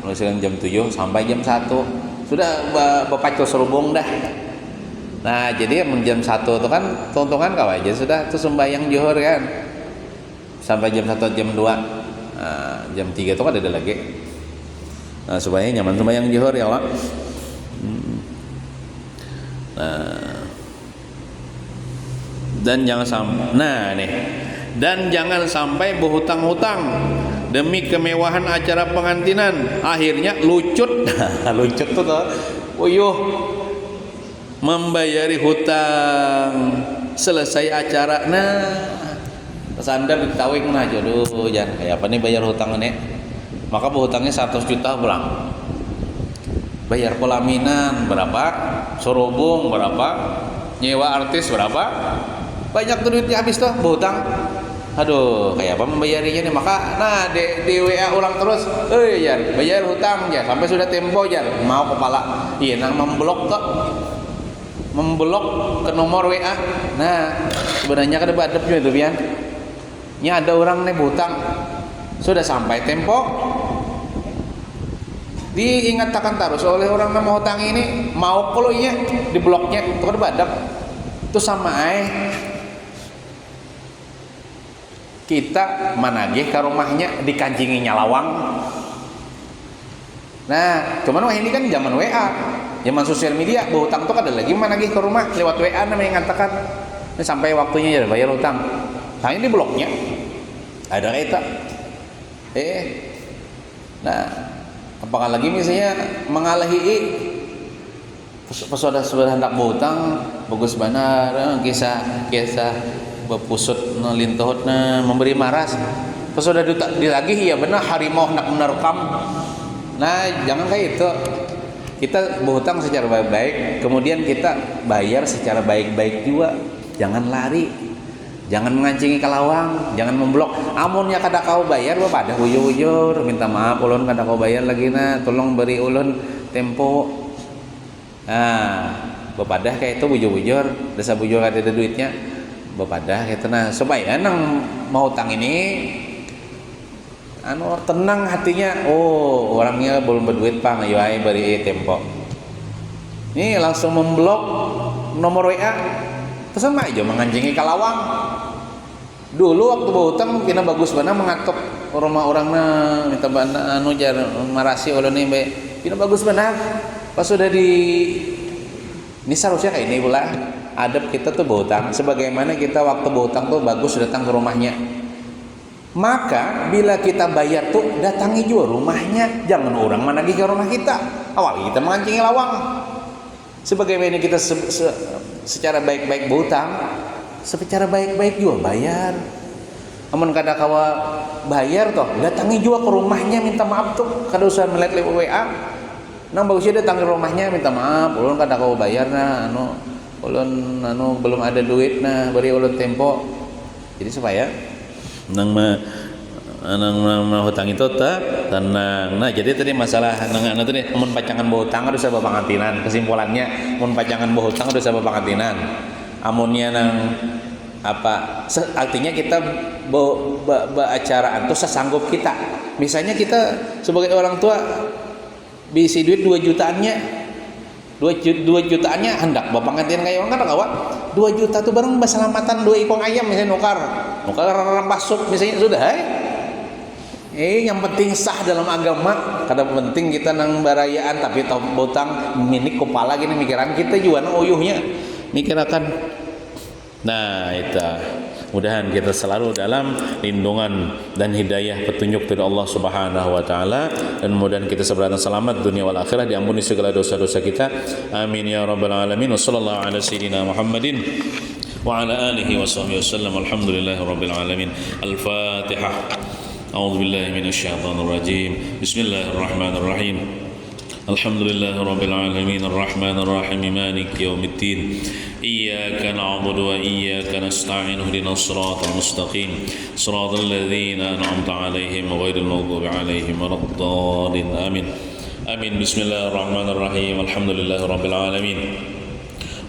mulai jam 7 sampai jam 1 sudah bapacul serubung dah. Nah jadi jam 1 tuh kan tontongan kau aja sudah tuh sembahyang johor kan sampai jam 1 jam 2 jam 3 tuh kan ada lagi. Nah supaya nyaman sembahyang johor ya Allah. Dan jangan sampai berhutang-hutang demi kemewahan acara pengantinan akhirnya lucut lucut tuh membayari hutang selesai acara pesanda ditawing jodoh jangan kayak apa nih bayar hutang nih maka berhutangnya 100 juta pulang bayar pelaminan berapa sorobong berapa nyewa artis berapa banyak tuh duitnya habis tuh berhutang aduh kayak apa membayarinya nih maka di WA ulang terus bayar hutang ya sampai sudah tempo ya mau kepala nang memblok ke nomor WA sebenarnya kada badep juga itu pian ada orang nih berhutang sudah sampai tempo diingatkan terus oleh orang yang mau hutang ini mau kalau iya di bloknya itu kada badep itu sama kita managih ke rumahnya dikancingi nyalawang. Nah, cuman ini kan zaman WA, zaman sosial media, berhutang tuh ada lagi managih ke rumah lewat WA namanya ngatakan. Ini sampai waktunya ya bayar hutang. Nah, ini bloknya. Ada kita. Nah, apakah lagi misalnya mengalahi sudah hendak berhutang bagus benar kisah bepusut lintuhut memberi maras pas sudah dilagih ya benar harimau hendak menerkam. Nah jangan kayak itu, kita berhutang secara baik-baik kemudian kita bayar secara baik-baik juga, jangan lari, jangan mengancingi kelawang, jangan memblok. Amunnya kada kau bayar pada huyur-huyur minta maaf ulun kada kau bayar lagi tolong beri ulun tempo. Bepadah kayak itu bujur-bujur desa bujur ada duitnya bepadah kayak itu supaya nang mau hutang ini tenang hatinya orangnya belum berduit pak ayo beri tempo ini langsung memblok nomor WA terus sama aja menganjingi kalawang. Dulu waktu berhutang kena bagus benar mengatok rumah orangnya minta bana jar marasi ulun ini kena bagus benar pas sudah ini seharusnya kayak ini pula adab kita tuh berhutang sebagaimana kita waktu berhutang tuh bagus datang ke rumahnya. Maka bila kita bayar tuh datangi juga rumahnya, jangan orang menagih ke rumah kita. Awal kita mengancingi lawang. Sebagaimana kita secara baik-baik berhutang, secara baik-baik juga bayar. Amun kada kawa bayar toh datangi juga ke rumahnya minta maaf tuh kada usah melihat lewat WA. Nang bagusnya datang ke rumahnya minta maaf ulun kada kawa bayar ulun belum ada duit beri ulun tempo. Jadi supaya nang hutang itu tenang. Nah jadi tadi masalah nang tadi mun pacangan berhutang harus ada pengantinan. Kesimpulannya mun pacangan berhutang harus ada pengantinan. Amunnya nang artinya kita beracaraan tuh sesanggup kita. Misalnya kita sebagai orang tua bisi duit 2 jutaannya 2 jutaannya hendak bapak ngantin kayak orang kan kawan 2 juta tuh bareng basalamatan 2 ikong ayam misalnya nukar rampas sup misalnya sudah yang penting sah dalam agama. Kada penting kita nang barayaan tapi tau botang minik kepala gini mikiran kita juga nang uyuhnya mikirakan Nah, itu. Mudahan kita selalu dalam lindungan dan hidayah petunjuk dari Allah Subhanahu wa taala, dan mudahan kita selamat dunia wal akhirah, diampuni segala dosa-dosa kita. Amin ya rabbal alamin. Wassallallahu ala sayyidina Muhammadin wa ala alihi wa sahbihi wasallam. Alhamdulillahi rabbil alamin. Al-Fatihah. A'udzu billahi minasy syaithanir rajim. Bismillahirrahmanirrahim. Alhamdulillahi rabbil alamin. Arrahmanir rahim. Maliki yaumiddin. إياك نعبد وإياك نستعين اهدنا الصراط المستقيم صراط الذين أنعمت عليهم غير المغضوب عليهم ولا الضالين آمين آمين بسم الله الرحمن الرحيم الحمد لله رب العالمين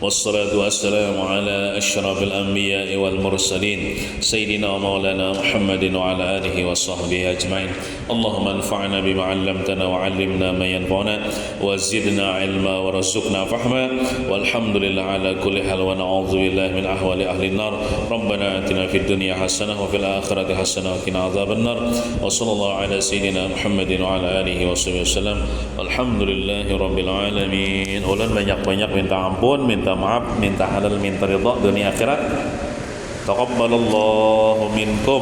والصلاة والسلام على أشرف الأنبياء والمرسلين سيدنا ومولانا محمد وعلى آله وصحبه أجمعين اللهم انفعنا بما علمتنا وعلمنا ما ينفعنا وزدنا علما ورزقنا فهما والحمد لله على كل حال ونعوذ بالله من أحوال أهل النار ربنا آتنا في الدنيا حسنة وفي الآخرة حسنة وقنا عذاب النار وصلى الله على سيدنا محمد وعلى آله وصحبه وسلم الحمد لله رب العالمين. Ulun banyak-banyak minta ampun, minta maaf, minta halal, minta ridha dunia akhirat. Taqabbalallahu minkum.